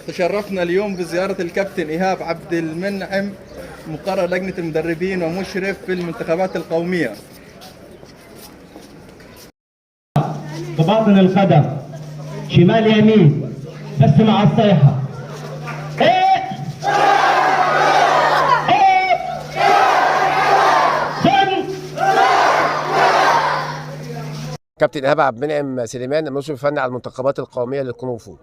تشرفنا اليوم بزيارة الكابتن إيهاب عبد المنعم، مقرر لجنة المدربين ومشرف في المنتخبات القومية. بباطن القدم شمال يمين بس مع الصيحة. كابتن إيهاب عبد المنعم سليمان، المشرف الفني على المنتخبات القوميه للكونغ فو.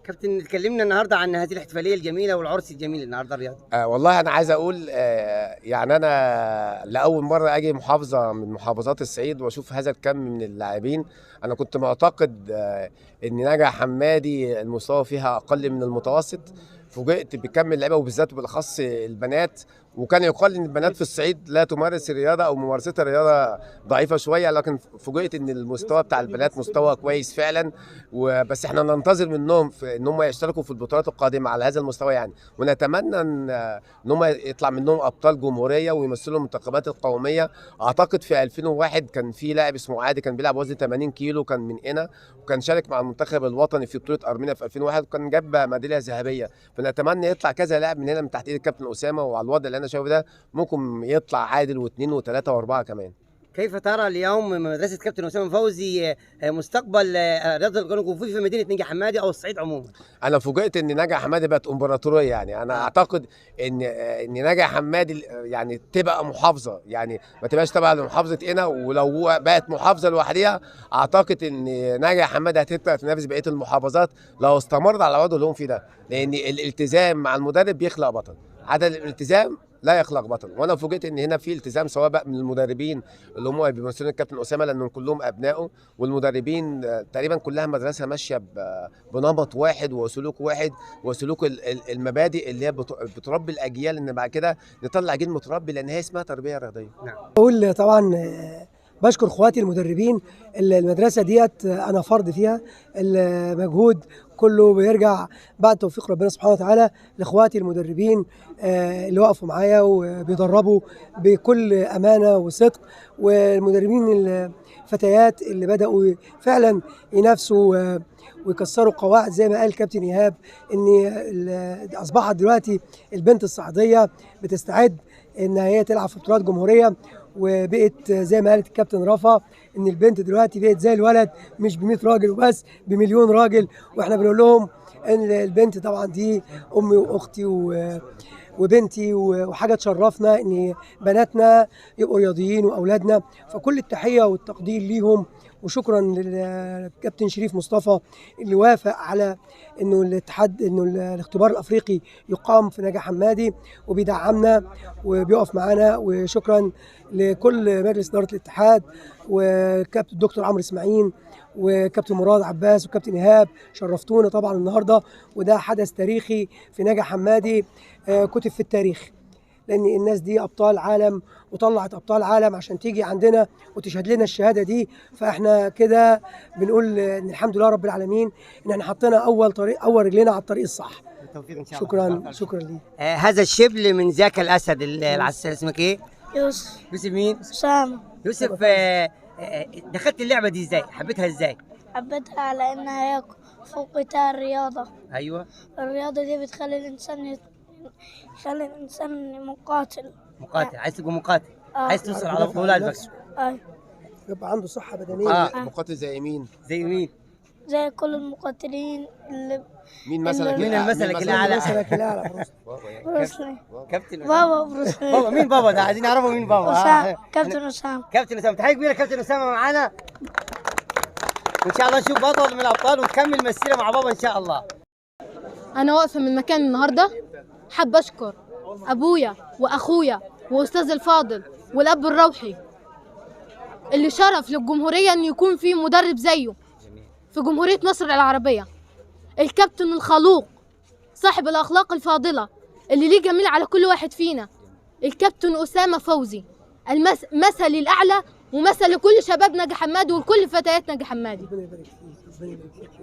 كابتن، اتكلمنا النهارده عن هذه الاحتفاليه الجميله والعرس الجميل النهارده الرياضي. والله انا عايز اقول يعني انا لاول مره اجي محافظه من محافظات الصعيد واشوف هذا الكم من اللاعبين. انا كنت معتقد ان نجع حمادي المستوى فيها اقل من المتوسط، فوجئت بكم اللعيبه وبالذات بالاخص البنات، وكان يقال ان البنات في الصعيد لا تمارس الرياضه او ممارستها الرياضه ضعيفه شويه، لكن فوجئت ان المستوى بتاع البنات مستوى كويس فعلا. وبس احنا ننتظر منهم في ان هم يشتركوا في البطولات القادمه على هذا المستوى يعني، ونتمنى ان هم يطلع منهم ابطال جمهوريه ويمثلوا المنتخبات القوميه. اعتقد في 2001 كان في لاعب اسمه عادي كان بيلعب وزن 80 كيلو، كان من هنا وكان شارك مع المنتخب الوطني في بطوله ارمينيا في 2001 وكان جاب ميداليه ذهبيه. فنتمنى يطلع كذا لاعب من هنا من تحت ايد الكابتن اسامه، وعلى الوضع اللي انا شايفه ده ممكن يطلع عادل واثنين وثلاثه واربعه كمان. كيف ترى اليوم مدرسه كابتن اسامه فوزي مستقبل رياضه الكونغ فو في مدينه نجع حمادي او الصعيد عموما؟ انا فوجئت ان نجع حمادي بقت امبراطوريه يعني. انا اعتقد ان نجع حمادي يعني تبقى محافظه، يعني ما تبقاش تبع لمحافظه هنا، ولو بقت محافظه لوحدها اعتقد ان نجع حمادي هتبقى تنافس بقيه المحافظات لو استمر على الوضع اللي هم فيه ده، لان الالتزام مع المدرب بيخلق بطل، عدم الالتزام لا يخلق بطل. وانا فوجئت ان هنا في التزام سواء بقى من المدربين اللي هم بيمثلون الكابتن اسامه لانهم كلهم ابنائه، والمدربين تقريبا كلها مدرسه ماشيه بنمط واحد وسلوك واحد وسلوك المبادئ اللي هي بتربي الاجيال ان بعد كده نطلع جيل متربي، لان هي اسمها تربيه رياضيه. نعم. بقول طبعا بشكر اخواتي المدربين، المدرسه ديت انا فرد فيها، المجهود كله بيرجع بعد توفيق ربنا سبحانه وتعالى لاخواتي المدربين اللي وقفوا معايا وبيدربوا بكل امانه وصدق، والمدربين الفتيات اللي بداوا فعلا ينافسوا ويكسروا قواعد زي ما قال كابتن ايهاب، ان اصبحت دلوقتي البنت الصعيديه بتستعد ان هي تلعب في بطولات جمهوريه، وبقت زي ما قالت الكابتن رفا ان البنت دلوقتي بقت زي الولد، مش ب100 راجل وبس، ب1,000,000 راجل. واحنا بنقول لهم ان البنت طبعا دي امي واختي وبنتي، وحاجه تشرفنا ان بناتنا يبقوا رياضيين واولادنا. فكل التحيه والتقدير ليهم، وشكرا للكابتن شريف مصطفى اللي وافق على انه الاختبار الافريقي يقام في نجع حمادي وبيدعمنا وبيقف معانا. وشكرا لكل مجلس اداره الاتحاد وكابتن الدكتور عمرو اسماعيل وكابتن مراد عباس وكابتن ايهاب، شرفتونا طبعا النهارده، وده حدث تاريخي في نجع حمادي كتب في التاريخ، لان الناس دي ابطال عالم وطلعت ابطال عالم عشان تيجي عندنا وتشهد لنا الشهاده دي. فاحنا كده بنقول ان الحمد لله رب العالمين ان احنا حطينا اول رجلنا على الطريق الصح. بالتوفيق ان شاء الله. شكرا لي. هذا الشبل من ذاك الاسد العسل، اسمك ايه؟ يوسف. يوسف مين؟ أسامة. يوسف، دخلت اللعبه دي ازاي؟ حبيتها ازاي؟ حبيتها على انها هي فوقتها الرياضه. ايوه. الرياضه دي بتخلي الانسان مقاتل. عايز تبقى مقاتل. عايز توصل على بطولات بس. يبقى عنده صحه بدنيه. مقاتل زي مين؟ زي كل المقاتلين اللي مين مثلا؟ مين المثلك الاعلى؟ بروسلي. كابتن بابا بروسلي. بابا مين بابا ده؟ عايزين نعرفه مين بابا. كابتن اسامه. كابتن اسامه، تحيه كبيره كابتن اسامه معانا، وان شاء الله نشوف بطل من الابطال ونكمل مسيره مع بابا ان شاء الله. انا واقفه من مكان النهارده، حابه اشكر ابويا واخويا واستاذ الفاضل والاب الروحي اللي شرف للجمهوريه ان يكون في مدرب زيه في جمهوريه مصر العربيه، الكابتن الخلوق صاحب الاخلاق الفاضله اللي ليه جميل على كل واحد فينا، الكابتن اسامه فوزي، المثل الاعلى ومثل لكل شباب نجع حمادي ولكل فتيات نجع حمادي.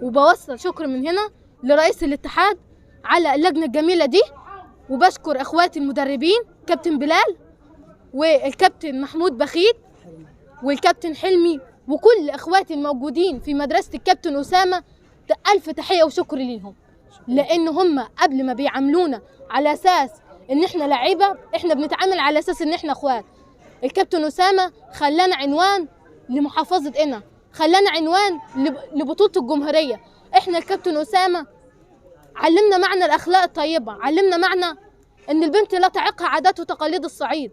وبوصل شكر من هنا لرئيس الاتحاد على اللجنه الجميله دي، وبشكر اخواتي المدربين كابتن بلال والكابتن محمود بخيت والكابتن حلمي وكل اخواتي الموجودين في مدرسه الكابتن اسامه، الف تحيه وشكر ليهم، لان هم قبل ما بيعاملونا على اساس ان احنا لعيبه، احنا بنتعامل على اساس ان احنا اخوات. الكابتن اسامه خلانا عنوان لمحافظه قنا، خلانا عنوان لبطوله الجمهوريه. احنا الكابتن اسامه علمنا معنى الاخلاق الطيبه، علمنا معنى ان البنت لا تعيقها عادات وتقاليد الصعيد.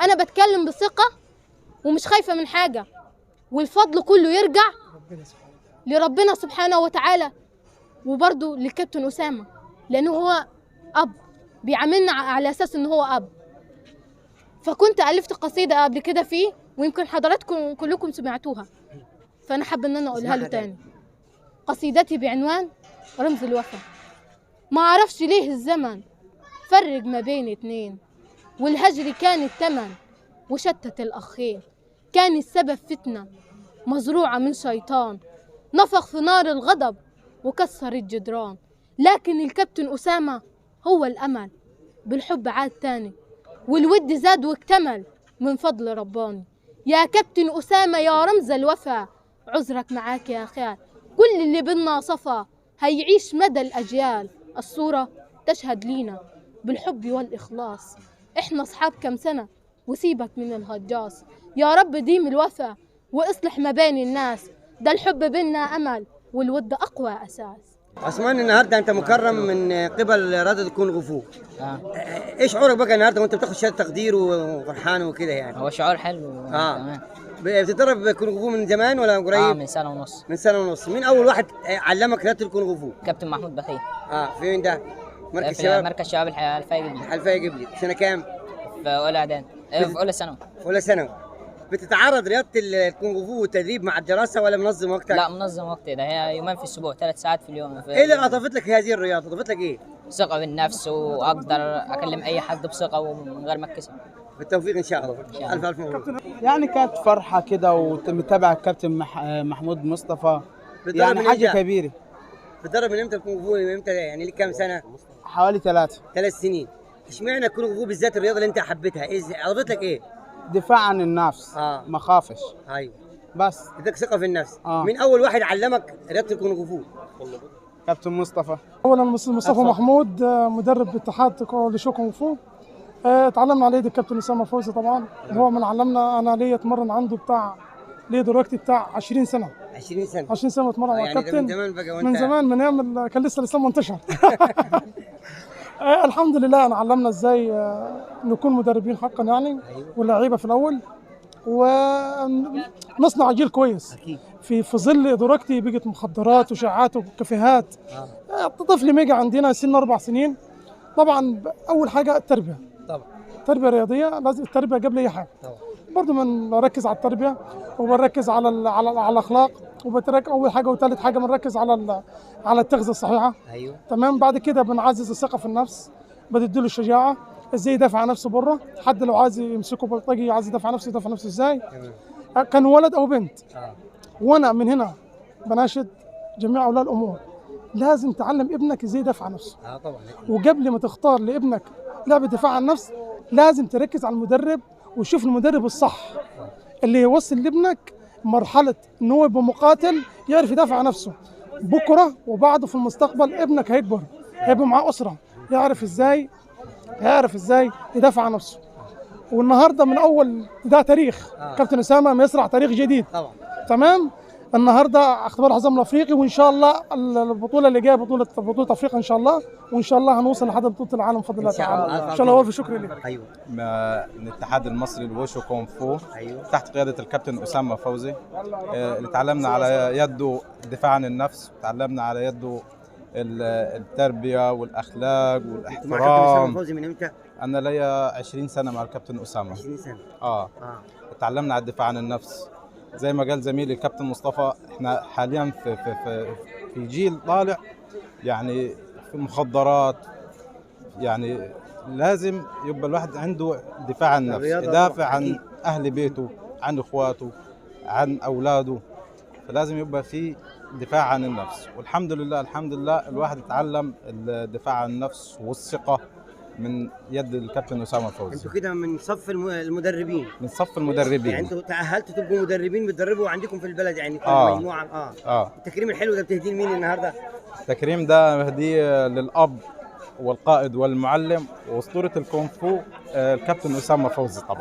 انا بتكلم بثقه ومش خايفه من حاجه، والفضل كله يرجع لربنا سبحانه وتعالى، وبرضه للكابتن اسامه، لانه هو اب بيعاملنا على اساس ان هو اب. فكنت الفت قصيده قبل كده فيه، ويمكن حضراتكم كلكم سمعتوها، فانا حابه ان انا اقولها له تاني. قصيدتي بعنوان رمز الوفا. ما اعرفش ليه الزمن فرق ما بين اتنين، والهجر كان التمن وشتت الاخين، كان السبب فتنه مزروعه من شيطان نفخ في نار الغضب وكسر الجدران، لكن الكابتن اسامه هو الامل، بالحب عاد تاني والود زاد واكتمل من فضل رباني. يا كابتن اسامه يا رمز الوفا، عذرك معاك يا خال، كل اللي بينا صفا هيعيش مدى الاجيال، الصوره تشهد لينا بالحب والاخلاص، احنا اصحاب كم سنه وسيبك من الهجاص. يا رب ديم الوفا واصلح ما بين الناس، ده الحب بينا امل والود اقوى اساس. عثمان، النهارده انت مكرم من قبل رياضه الكونغ فو. ايه شعورك بقى النهارده وانت بتاخد شهاده تقدير وفرحان وكده يعني؟ هو شعور حلو. تمام. بتتدرب كونغ فو من زمان ولا قريب؟ من سنه ونص. من سنه ونص. مين اول واحد علمك رياضه الكونغ فو؟ كابتن محمود بخيل. فين ده؟ مركز في شباب؟ مركز شباب الحفايه جبلي. الحفايه جبلي. سنه كام؟ في اولى اعدادي. في اولى ثانوي. في اولى ثانوي. بتتعرض رياضه الكونغ فو والتدريب مع الدراسه ولا منظم وقتك؟ لا، منظم وقتي، ده هي يومين في الاسبوع، 3 ساعات في اليوم. ايه اللي اضافت لك هذه الرياضه؟ اضافت لك ايه؟ ثقه بالنفس، واقدر اكلم اي حد بثقه ومن غير ما اتكسف. بالتوفيق ان شاء الله. الف مبروك. يعني كانت فرحه كده، ومتابع الكابتن محمود مصطفى، يعني حاجه كبيره. بتدرب من امتى الكونغ فو؟ من امتى يعني؟ ليك كام سنه؟ حوالي 3 سنين. اشمعنى الكونغ فو بالذات الرياضه اللي انت حبيتها؟ ايه اضافت لك ايه؟ دفاع عن النفس. ما خافش. ايوه بس اداك ثقه في النفس. مين اول واحد علمك رياضه الكونغ فو؟ كابتن مصطفى. اولا مصطفى محمود، مدرب اتحاد لشو كونغ فو. اتعلمنا على يد الكابتن اسامه فوزي طبعا، هو من علمنا. انا ليا اتمرن عنده ليا دلوقتي 20 سنه. 20 سنه بتمرن مع الكابتن. من زمان بقى وانت؟ من زمان، من ايام كان لسه الاسلام منتشر. الحمد لله. انا علمنا ازاي نكون مدربين حقا يعني، واللعيبه في الاول، ونصنع جيل كويس. اكيد. في ظل ادارتي بقت مخدرات وشائعات وكافيهات. طفل ما يجي عندنا سن 4 سنين، طبعا اول حاجه التربيه. طبعا التربيه الرياضيه لازم، التربيه قبل اي حاجه. طبعا. برضه بنركز على التربيه، وبنركز على الاخلاق، وبترك اول حاجه وثالث حاجه بنركز على التغذيه الصحيحه. ايوه تمام. بعد كده بنعزز الثقه في النفس، بديله الشجاعه ازاي يدافع عن نفسه بره. حد لو عايز يمسكه بلطجي عايز يدافع عن نفسه، يدافع عن نفسه ازاي. كان ولد او بنت. وانا من هنا بناشد جميع اولياء الامور، لازم تعلم ابنك ازاي يدافع عن نفسه. طبعا. وقبل ما تختار لابنك لعبه دفاع عن النفس، لازم تركز على المدرب، وشوف المدرب الصح اللي يوصل لابنك مرحله ان هو يبقى مقاتل، يعرف يدافع عن نفسه. بكره وبعده في المستقبل ابنك هيكبر، هيبقى معاه اسره، يعرف ازاي يدافع عن نفسه. والنهارده من اول ده تاريخ كابتن اسامه ما يسرع تاريخ جديد. طبعا. تمام. النهارده اختبار الحزام الافريقي، وان شاء الله البطوله اللي جايه بطوله افريقيا ان شاء الله، وان شاء الله هنوصل لحد بطوله العالم بفضل الله تعالى. ان شاء الله. والف شكر لك. ايوه. من الاتحاد المصري لوشو كونغ فو. ايوه. تحت قياده الكابتن اسامه فوزي، اللي تعلمنا على يده الدفاع عن النفس، وتعلمنا على يده التربيه والاخلاق والاحترام. مع كابتن اسامه فوزي من امتى؟ انا ليا 20 سنه مع الكابتن اسامه. 20 سنه. تعلمنا على الدفاع عن النفس. زي ما قال زميلي الكابتن مصطفى، احنا حاليا في جيل طالع يعني في المخدرات. يعني لازم يبقى الواحد عنده دفاع عن النفس، يدافع عن اهل بيته، عن اخواته، عن اولاده. فلازم يبقى في دفاع عن النفس، والحمد لله الحمد لله الواحد اتعلم الدفاع عن النفس والثقه من يد الكابتن اسامه فوزي. انتوا كده من صف المدربين؟ من صف المدربين. يعني انتوا تاهلتوا تبقوا مدربين بتدربوا عندكم في البلد يعني كل مجموعه. التكريم الحلو ده بتهديه لمين النهارده؟ التكريم ده هديه للاب والقائد والمعلم واسطوره الكونغ فو الكابتن اسامه فوزي طبعا.